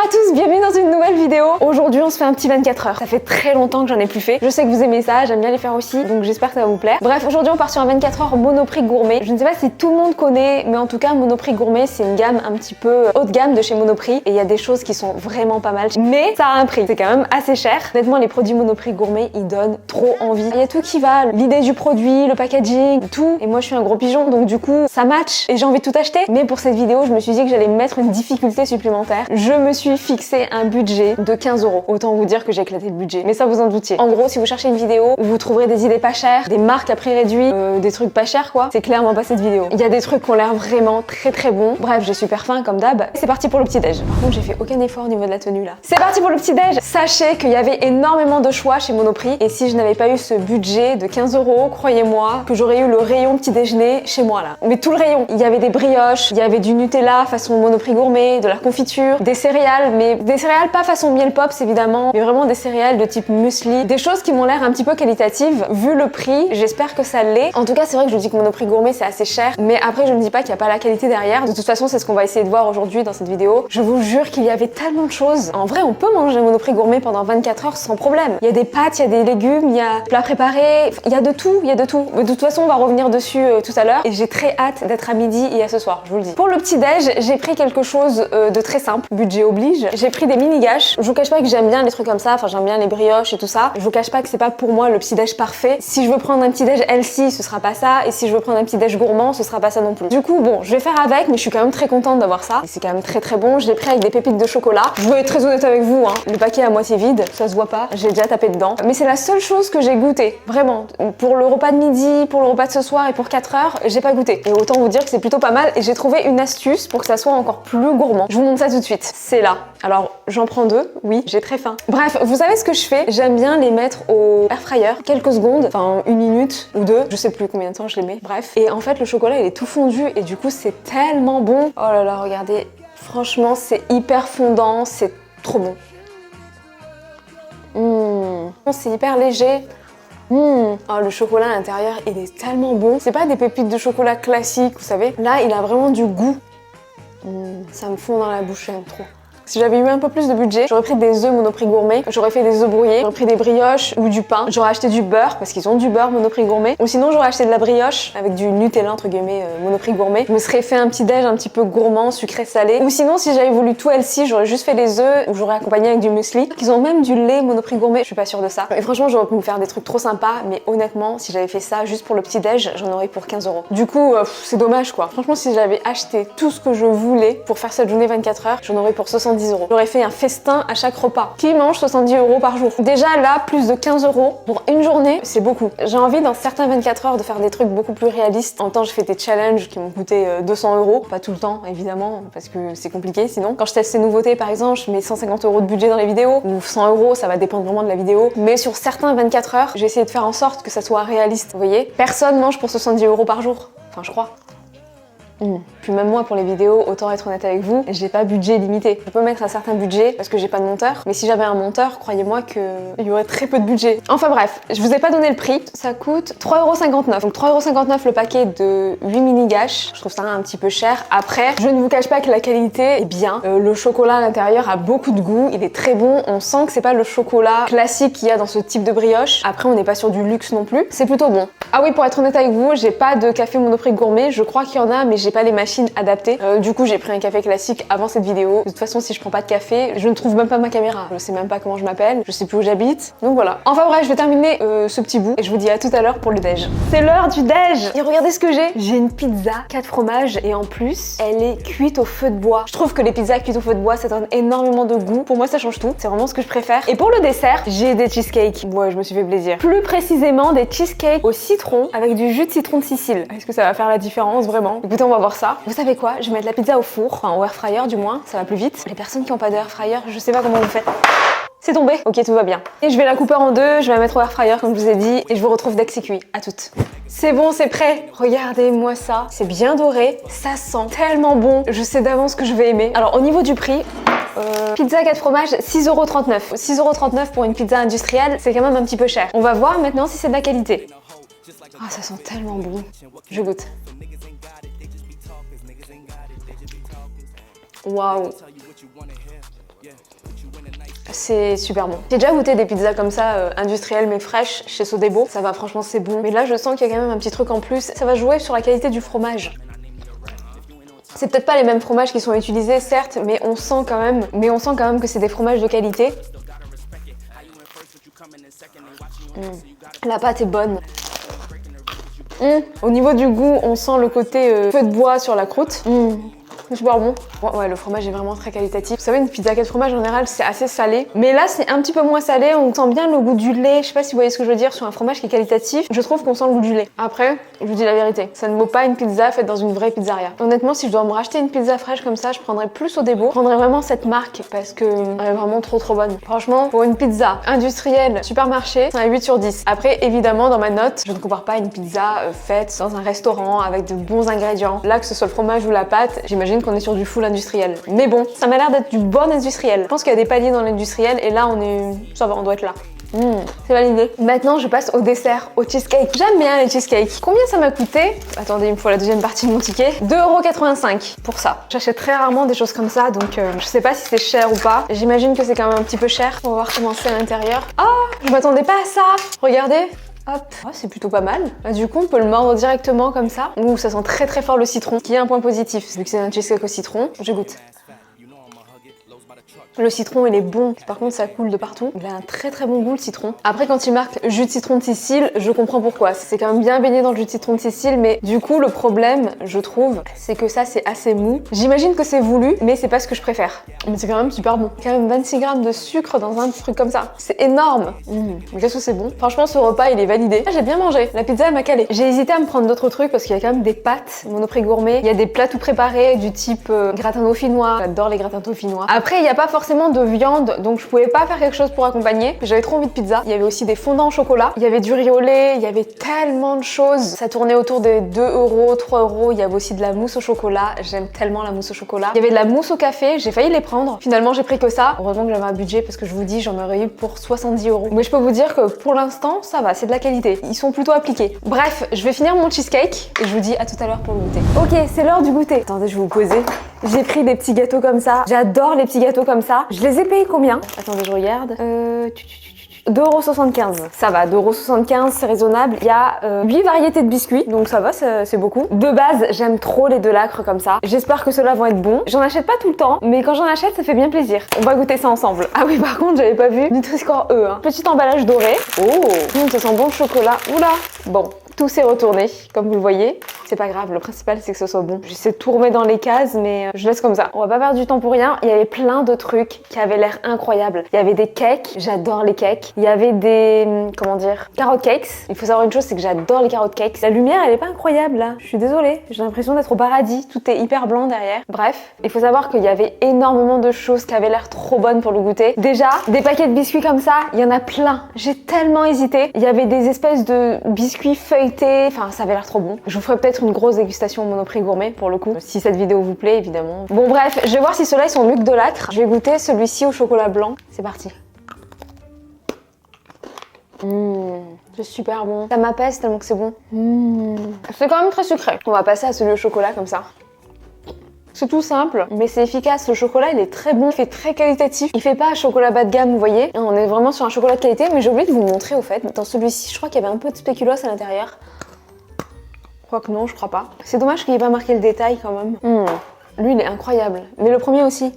à tous, bienvenue dans une nouvelle vidéo. Aujourd'hui on se fait un petit 24 heures. Ça fait très longtemps que j'en ai plus fait. Je sais que vous aimez ça, j'aime bien les faire aussi, donc j'espère que ça va vous plaire. Bref, aujourd'hui on part sur un 24 heures Monoprix Gourmet. Je ne sais pas si tout le monde connaît, mais en tout cas Monoprix Gourmet c'est une gamme un petit peu haut de gamme de chez Monoprix. Et il y a des choses qui sont vraiment pas mal, mais ça a un prix, c'est quand même assez cher. Honnêtement les produits Monoprix Gourmet ils donnent trop envie. Il y a tout qui va, l'idée du produit, le packaging, tout. Et moi je suis un gros pigeon, donc du coup ça match et j'ai envie de tout acheter. Mais pour cette vidéo je me suis dit que j'allais mettre une difficulté supplémentaire. Je me suis fixé un budget de 15 €. Autant vous dire que j'ai éclaté le budget, mais ça vous en doutiez. En gros, si vous cherchez une vidéo où vous trouverez des idées pas chères, des marques à prix réduit, des trucs pas chers quoi, c'est clairement pas cette vidéo. Il y a des trucs qui ont l'air vraiment très bons. Bref, j'ai super faim comme d'hab. C'est parti pour le petit déj. Par contre, j'ai fait aucun effort au niveau de la tenue là. C'est parti pour le petit déj. Sachez qu'il y avait énormément de choix chez Monoprix et si je n'avais pas eu ce budget de 15 €, croyez-moi que j'aurais eu le rayon petit déjeuner chez moi là. Mais tout le rayon. Il y avait des brioches, il y avait du Nutella façon Monoprix Gourmet, de la confiture, des céréales, mais des céréales pas façon miel pops évidemment, mais vraiment des céréales de type muesli, des choses qui m'ont l'air un petit peu qualitatives vu le prix. J'espère que ça l'est. En tout cas, c'est vrai que je dis que Monoprix Gourmet c'est assez cher, mais après je ne dis pas qu'il n'y a pas la qualité derrière. De toute façon, c'est ce qu'on va essayer de voir aujourd'hui dans cette vidéo. Je vous jure qu'il y avait tellement de choses. En vrai, on peut manger Monoprix Gourmet pendant 24 heures sans problème. Il y a des pâtes, il y a des légumes, il y a plats préparés, il y a de tout, il y a de tout. De toute façon, on va revenir dessus tout à l'heure et j'ai très hâte d'être à midi et à ce soir, je vous le dis. Pour le petit déj, j'ai pris quelque chose de très simple, budget oblige. J'ai pris des mini gâches. Je vous cache pas que j'aime bien les trucs comme ça, enfin j'aime bien les brioches et tout ça. Je vous cache pas que c'est pas pour moi le petit déj parfait. Si je veux prendre un petit déj healthy, ce sera pas ça, et si je veux prendre un petit déj gourmand, ce sera pas ça non plus. Du coup, bon, je vais faire avec, mais je suis quand même très contente d'avoir ça. Et c'est quand même très bon. Je l'ai pris avec des pépites de chocolat. Je veux être très honnête avec vous, hein. Le paquet est à moitié vide, ça se voit pas. J'ai déjà tapé dedans. Mais c'est la seule chose que j'ai goûté. Vraiment. Pour le repas de midi, pour le repas de ce soir et pour 4 heures, j'ai pas goûté. Et autant vous dire que c'est plutôt pas mal. Et j'ai trouvé une astuce pour que ça soit encore plus gourmand. Je vous montre ça tout de suite. C'est là. Alors, j'en prends deux. Oui, j'ai très faim. Bref, vous savez ce que je fais? J'aime bien les mettre au air fryer quelques secondes, enfin 1 minute ou 2, je sais plus combien de temps je les mets. Bref. Et en fait, le chocolat il est tout fondu et du coup, c'est tellement bon. Oh là là, regardez. Franchement, c'est hyper fondant, c'est trop bon. C'est hyper léger. Oh, le chocolat à l'intérieur, il est tellement bon. C'est pas des pépites de chocolat classiques, vous savez. Là, il a vraiment du goût. Ça me fond dans la bouche, j'aime trop. Si j'avais eu un peu plus de budget, j'aurais pris des œufs Monoprix Gourmet, j'aurais fait des œufs brouillés, j'aurais pris des brioches ou du pain, j'aurais acheté du beurre parce qu'ils ont du beurre Monoprix Gourmet, ou sinon j'aurais acheté de la brioche avec du Nutella entre guillemets Monoprix Gourmet. Je me serais fait un petit déj un petit peu gourmand, sucré salé, ou sinon si j'avais voulu tout healthy, j'aurais juste fait des œufs ou j'aurais accompagné avec du muesli. Ils ont même du lait Monoprix Gourmet, je suis pas sûre de ça. Et franchement j'aurais pu me faire des trucs trop sympas, mais honnêtement si j'avais fait ça juste pour le petit déj, j'en aurais pour 15 €. Du coup c'est dommage quoi. Franchement si j'avais acheté tout ce que je voulais pour faire cette journée 24 heures, j'en aurais pour 70 €. J'aurais fait un festin à chaque repas. Qui mange 70 € par jour? Déjà là, plus de 15 € pour une journée, c'est beaucoup. J'ai envie dans certains 24 heures de faire des trucs beaucoup plus réalistes. En même temps, je fais des challenges qui m'ont coûté 200 €. Pas tout le temps, évidemment, parce que c'est compliqué sinon. Quand je teste ces nouveautés, par exemple, je mets 150 € de budget dans les vidéos, ou 100 €, ça va dépendre vraiment de la vidéo. Mais sur certains 24 heures, j'ai essayé de faire en sorte que ça soit réaliste. Vous voyez? Personne mange pour 70 € par jour. Enfin, je crois. Puis même moi pour les vidéos, autant être honnête avec vous, j'ai pas budget limité. Je peux mettre un certain budget parce que j'ai pas de monteur, mais si j'avais un monteur, croyez-moi qu'il y aurait très peu de budget. Enfin bref, je vous ai pas donné le prix, ça coûte 3,59 €. Donc 3,59 € le paquet de 8 mini gâches, je trouve ça un petit peu cher. Après, je ne vous cache pas que la qualité est bien. Le chocolat à l'intérieur a beaucoup de goût, il est très bon, on sent que c'est pas le chocolat classique qu'il y a dans ce type de brioche. Après on n'est pas sur du luxe non plus, c'est plutôt bon. Ah oui, pour être honnête avec vous, j'ai pas de café Monoprix Gourmet, je crois qu'il y en a, mais j'ai pas les machines adaptées. Du coup, j'ai pris un café classique avant cette vidéo. De toute façon, si je prends pas de café, je ne trouve même pas ma caméra. Je sais même pas comment je m'appelle, je sais plus où j'habite. Donc voilà. Enfin bref, je vais terminer ce petit bout et je vous dis à tout à l'heure pour le déj. C'est l'heure du déj. Et regardez ce que j'ai. J'ai une pizza 4 fromages et en plus, elle est cuite au feu de bois. Je trouve que les pizzas cuites au feu de bois, ça donne énormément de goût. Pour moi, ça change tout. C'est vraiment ce que je préfère. Et pour le dessert, j'ai des cheesecakes. Ouais, je me suis fait plaisir. Plus précisément, des cheesecakes au citron avec du jus de citron de Sicile. Est-ce que ça va faire la différence vraiment? Écoutez, on va voir ça. Vous savez quoi? Je vais mettre la pizza au four, enfin au air fryer du moins, ça va plus vite. Les personnes qui n'ont pas de air fryer, je sais pas comment vous faites. C'est tombé. Ok, tout va bien. Et je vais la couper en deux, je vais la mettre au air fryer comme je vous ai dit et je vous retrouve dès que c'est cuit. À toutes. C'est bon, c'est prêt. Regardez-moi ça. C'est bien doré, ça sent tellement bon. Je sais d'avance que je vais aimer. Alors au niveau du prix, pizza 4 fromages, 6,39 €. 6,39 € pour une pizza industrielle, c'est quand même un petit peu cher. On va voir maintenant si c'est de la qualité. Ah, ça sent tellement bon. Je goûte. Waouh. C'est super bon. J'ai déjà goûté des pizzas comme ça, industrielles mais fraîches, chez Sodebo. Ça va, franchement, c'est bon. Mais là, je sens qu'il y a quand même un petit truc en plus. Ça va jouer sur la qualité du fromage. C'est peut-être pas les mêmes fromages qui sont utilisés, certes, mais on sent quand même que c'est des fromages de qualité. La pâte est bonne. Au niveau du goût, on sent le côté feu de bois sur la croûte. C'est super bon. Ouais, le fromage est vraiment très qualitatif. Vous savez, une pizza 4 fromages en général, c'est assez salé. Mais là, c'est un petit peu moins salé. On sent bien le goût du lait. Je sais pas si vous voyez ce que je veux dire sur un fromage qui est qualitatif. Je trouve qu'on sent le goût du lait. Après, je vous dis la vérité, ça ne vaut pas une pizza faite dans une vraie pizzeria. Honnêtement, si je dois me racheter une pizza fraîche comme ça, je prendrais plus Sodebo. Je prendrais vraiment cette marque parce que elle est vraiment trop bonne. Franchement, pour une pizza industrielle supermarché, c'est un 8 sur 10. Après, évidemment, dans ma note, je ne compare pas une pizza faite dans un restaurant avec de bons ingrédients. Là, que ce soit le fromage ou la pâte, j'imagine qu'on est sur du full industriel. Mais bon, ça m'a l'air d'être du bon industriel. Je pense qu'il y a des paliers dans l'industriel et là, ça va, on doit être là. C'est validé. Maintenant, je passe au dessert, au cheesecake. J'aime bien les cheesecakes. Combien ça m'a coûté? Attendez, il me faut la deuxième partie de mon ticket. 2,85 € pour ça. J'achète très rarement des choses comme ça, donc je sais pas si c'est cher ou pas. J'imagine que c'est quand même un petit peu cher. On va voir comment c'est à l'intérieur. Oh, je m'attendais pas à ça. Regardez. Hop, oh, c'est plutôt pas mal. Du coup, on peut le mordre directement comme ça. Ouh, ça sent très fort le citron, qui est un point positif. Vu que c'est un cheesecake au citron, je goûte. Le citron, il est bon. Par contre, ça coule de partout. Il a un très bon goût, le citron. Après, quand il marque jus de citron de Sicile, je comprends pourquoi. C'est quand même bien baigné dans le jus de citron de Sicile, mais du coup, le problème, je trouve, c'est que ça, c'est assez mou. J'imagine que c'est voulu, mais c'est pas ce que je préfère. Mais c'est quand même super bon. Quand même 26 grammes de sucre dans un truc comme ça. C'est énorme. Mais qu'est-ce que c'est bon. Franchement, ce repas, il est validé. J'ai bien mangé. La pizza, elle m'a calé. J'ai hésité à me prendre d'autres trucs parce qu'il y a quand même des pâtes Monoprix gourmet. Il y a des plats tout préparés du type gratin dauphinois. J'adore les gratins dauphinois. Après, il n'y a pas forcément de viande, donc je pouvais pas faire quelque chose pour accompagner. J'avais trop envie de pizza. Il y avait aussi des fondants au chocolat. Il y avait du riz au lait. Il y avait tellement de choses. Ça tournait autour des 2 €, 3 €. Il y avait aussi de la mousse au chocolat. J'aime tellement la mousse au chocolat. Il y avait de la mousse au café. J'ai failli les prendre. Finalement, j'ai pris que ça. Heureusement que j'avais un budget parce que je vous dis, j'en aurais eu pour 70 €. Mais je peux vous dire que pour l'instant, ça va. C'est de la qualité. Ils sont plutôt appliqués. Bref, je vais finir mon cheesecake et je vous dis à tout à l'heure pour le goûter. Ok, c'est l'heure du goûter. Attendez, je vais vous poser. J'ai pris des petits gâteaux comme ça. J'adore les petits gâteaux comme ça. Je les ai payés combien? Attendez, je regarde. 2,75 €. Ça va, 2,75 €, c'est raisonnable. Il y a 8 variétés de biscuits, donc ça va, c'est beaucoup. De base, j'aime trop les Delacre comme ça. J'espère que ceux-là vont être bons. J'en achète pas tout le temps, mais quand j'en achète, ça fait bien plaisir. On va goûter ça ensemble. Ah oui, par contre, j'avais pas vu Nutri-Score E. Petit emballage doré. Oh, ça sent bon le chocolat. Oula. Bon. Tout s'est retourné, comme vous le voyez. C'est pas grave, le principal c'est que ce soit bon. J'essaie de tout remettre dans les cases, mais je laisse comme ça. On va pas perdre du temps pour rien. Il y avait plein de trucs qui avaient l'air incroyables. Il y avait des cakes, j'adore les cakes. Il y avait des, comment dire, carrot cakes. Il faut savoir une chose, c'est que j'adore les carrot cakes. La lumière, elle est pas incroyable là. Je suis désolée, j'ai l'impression d'être au paradis. Tout est hyper blanc derrière. Bref, il faut savoir qu'il y avait énormément de choses qui avaient l'air trop bonnes pour le goûter. Déjà, des paquets de biscuits comme ça, il y en a plein. J'ai tellement hésité. Il y avait des espèces de biscuits feuilletés. Enfin, ça avait l'air trop bon. Je vous ferai peut-être une grosse dégustation au Monoprix gourmet pour le coup, si cette vidéo vous plaît évidemment. Bon bref, je vais voir si ceux-là ils sont mieux que Delacre. Je vais goûter celui-ci au chocolat blanc. C'est parti. C'est super bon. Ça m'apaise tellement que c'est bon. C'est quand même très sucré. On va passer à celui au chocolat comme ça. C'est tout simple, mais c'est efficace. Le chocolat, il est très bon, il fait très qualitatif. Il fait pas chocolat bas de gamme, vous voyez. On est vraiment sur un chocolat de qualité, mais j'ai oublié de vous le montrer au fait. Dans celui-ci, je crois qu'il y avait un peu de spéculoos à l'intérieur. Je crois que non, je crois pas. C'est dommage qu'il n'y ait pas marqué le détail quand même. Lui, il est incroyable. Mais le premier aussi.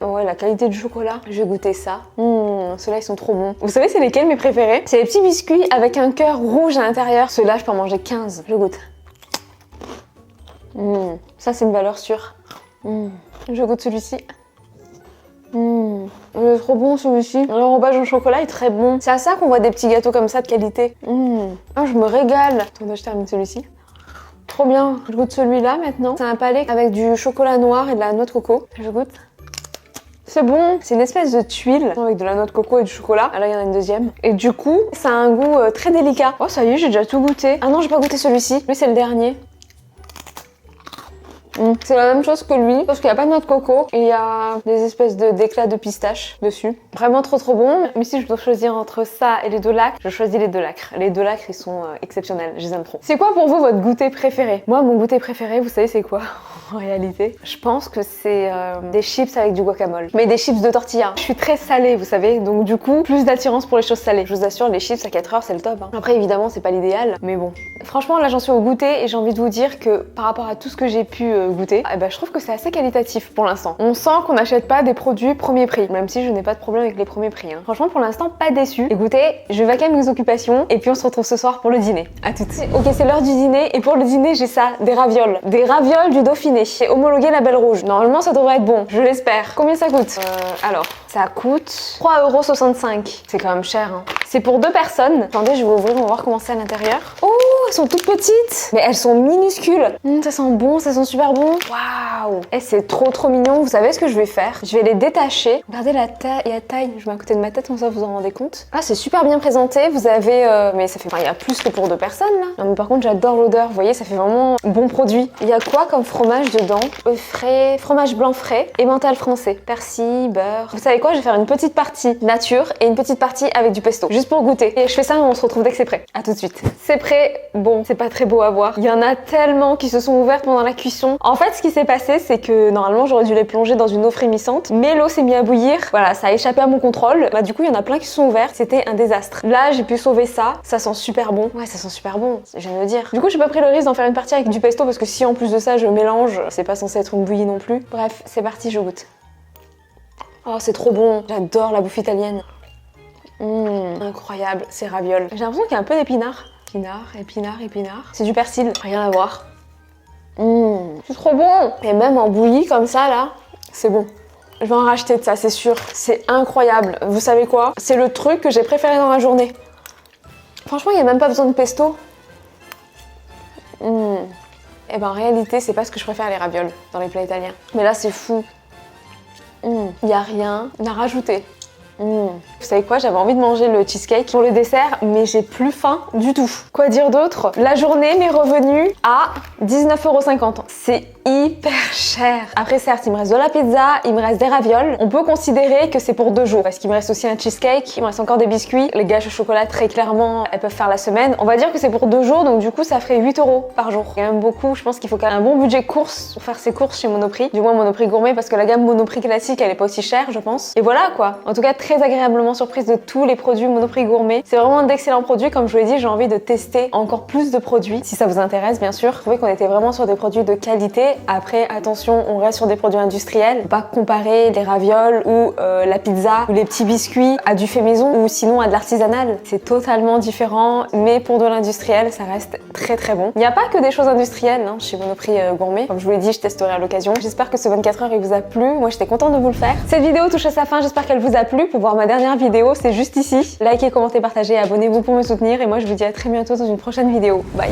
Ouais, la qualité du chocolat. Je vais goûter ça. Ceux-là, ils sont trop bons. Vous savez, c'est lesquels mes préférés? C'est les petits biscuits avec un cœur rouge à l'intérieur. Ceux-là, je peux en manger 15. Je goûte. Ça, c'est une valeur sûre. Je goûte celui-ci. Il est trop bon celui-ci. L'enrobage au chocolat est très bon. C'est à ça qu'on voit des petits gâteaux comme ça de qualité. Ah, je me régale. Attendez, je termine celui-ci. Trop bien. Je goûte celui-là maintenant. C'est un palais avec du chocolat noir et de la noix de coco. Je goûte. C'est bon. C'est une espèce de tuile avec de la noix de coco et du chocolat. Ah là, il y en a une deuxième. Et du coup, ça a un goût très délicat. Oh, ça y est, j'ai déjà tout goûté. Ah non, j'ai pas goûté celui-ci. Lui, c'est le dernier. C'est la même chose que lui, parce qu'il n'y a pas de noix de coco. Il y a des espèces d'éclats de pistache dessus. Vraiment trop bon. Mais si je dois choisir entre ça et les deux lacres, je choisis les deux lacres. Les deux lacres, ils sont exceptionnels. Je les aime trop. C'est quoi pour vous votre goûter préféré? Moi, mon goûter préféré, vous savez c'est quoi? En réalité, je pense que c'est des chips avec du guacamole. Mais des chips de tortilla. Je suis très salée, vous savez, donc du coup, plus d'attirance pour les choses salées. Je vous assure, les chips à 4 heures, c'est le top. Après, évidemment, c'est pas l'idéal, mais bon. Franchement, là, j'en suis au goûter et j'ai envie de vous dire que par rapport à tout ce que j'ai pu goûter, eh ben, je trouve que c'est assez qualitatif pour l'instant. On sent qu'on n'achète pas des produits premier prix, même si je n'ai pas de problème avec les premiers prix. Franchement, pour l'instant, pas déçu. Écoutez, je vais vaquer à mes occupations et puis on se retrouve ce soir pour le dîner. À toutes. Ok, c'est l'heure du dîner et pour le dîner, j'ai ça, des ravioles. Des ravioles du Dauphiné. J'ai homologué la Belle Rouge. Normalement, ça devrait être bon, je l'espère. Combien ça coûte? Alors, ça coûte 3,65 €. C'est quand même cher, hein. C'est pour 2 personnes. Attendez, je vais ouvrir, on va voir comment c'est à l'intérieur. Oh, elles sont toutes petites, mais elles sont minuscules. Ça sent bon, ça sent super bon. Waouh! Et c'est trop mignon. Vous savez ce que je vais faire? Je vais les détacher. Regardez la taille. Je mets à côté de ma tête, comme ça vous en rendez compte. Ah, c'est super bien présenté. Vous avez, mais ça fait, il y a plus que pour 2 personnes là. Non, mais par contre, j'adore l'odeur. Vous voyez, ça fait vraiment bon produit. Il y a quoi comme fromage dedans? Frais, fromage blanc frais, emmental français, persil, beurre. Vous savez quoi? Je vais faire une petite partie nature et une petite partie avec du pesto, juste pour goûter. Et je fais ça et on se retrouve dès que c'est prêt. À tout de suite. C'est prêt. Bon, c'est pas très beau à voir. Il y en a tellement qui se sont ouvertes pendant la cuisson. En fait, ce qui s'est passé, c'est que normalement, j'aurais dû les plonger dans une eau frémissante, mais l'eau s'est mise à bouillir. Voilà, ça a échappé à mon contrôle. Bah, du coup, il y en a plein qui se sont ouvertes. C'était un désastre. Là, j'ai pu sauver ça. Ça sent super bon. Ouais, ça sent super bon. Je viens de le dire. Du coup, j'ai pas pris le risque d'en faire une partie avec du pesto parce que si en plus de ça, je mélange, c'est pas censé être une bouillie non plus. Bref, c'est parti, je goûte. Oh, c'est trop bon. J'adore la bouffe italienne. Incroyable, ces ravioles. J'ai l'impression qu'il y a un peu d'épinards. Épinards. C'est du persil, rien à voir. C'est trop bon. Et même en bouillie comme ça, là, c'est bon. Je vais en racheter de ça, c'est sûr. C'est incroyable. Vous savez quoi? C'est le truc que j'ai préféré dans la journée. Franchement, il n'y a même pas besoin de pesto. Et ben en réalité, c'est pas ce que je préfère les ravioles dans les plats italiens. Mais là, c'est fou. Il y a rien à rajouter. Vous savez quoi? J'avais envie de manger le cheesecake pour le dessert, mais j'ai plus faim du tout. Quoi dire d'autre? La journée m'est revenue à 19,50 €. C'est hyper cher. Après, certes, il me reste de la pizza, il me reste des ravioles. On peut considérer que c'est pour 2 jours, parce qu'il me reste aussi un cheesecake, il me reste encore des biscuits. Les gâches au chocolat, très clairement, elles peuvent faire la semaine. On va dire que c'est pour 2 jours, donc du coup, ça ferait 8 € par jour. C'est quand même beaucoup. Je pense qu'il faut quand même un bon budget course pour faire ses courses chez Monoprix. Du moins, Monoprix gourmet, parce que la gamme Monoprix classique, elle est pas aussi chère, je pense. Et voilà, quoi. En tout cas, très agréablement surprise de tous les produits Monoprix gourmet. C'est vraiment d'excellents produits. Comme je vous l'ai dit, j'ai envie de tester encore plus de produits. Si ça vous intéresse, bien sûr. Vous trouvez qu'on était vraiment sur des produits de qualité. Après, attention, on reste sur des produits industriels. Faut pas comparer les ravioles ou la pizza ou les petits biscuits à du fait maison ou sinon à de l'artisanal. C'est totalement différent, mais pour de l'industriel, ça reste très bon. Il n'y a pas que des choses industrielles chez Monoprix gourmet. Comme je vous l'ai dit, je testerai à l'occasion. J'espère que ce 24 heures il vous a plu. Moi, j'étais contente de vous le faire. Cette vidéo touche à sa fin. J'espère qu'elle vous a plu. Pour voir ma dernière vidéo, c'est juste ici. Likez, commentez, partagez, abonnez-vous pour me soutenir. Et moi, je vous dis à très bientôt dans une prochaine vidéo. Bye.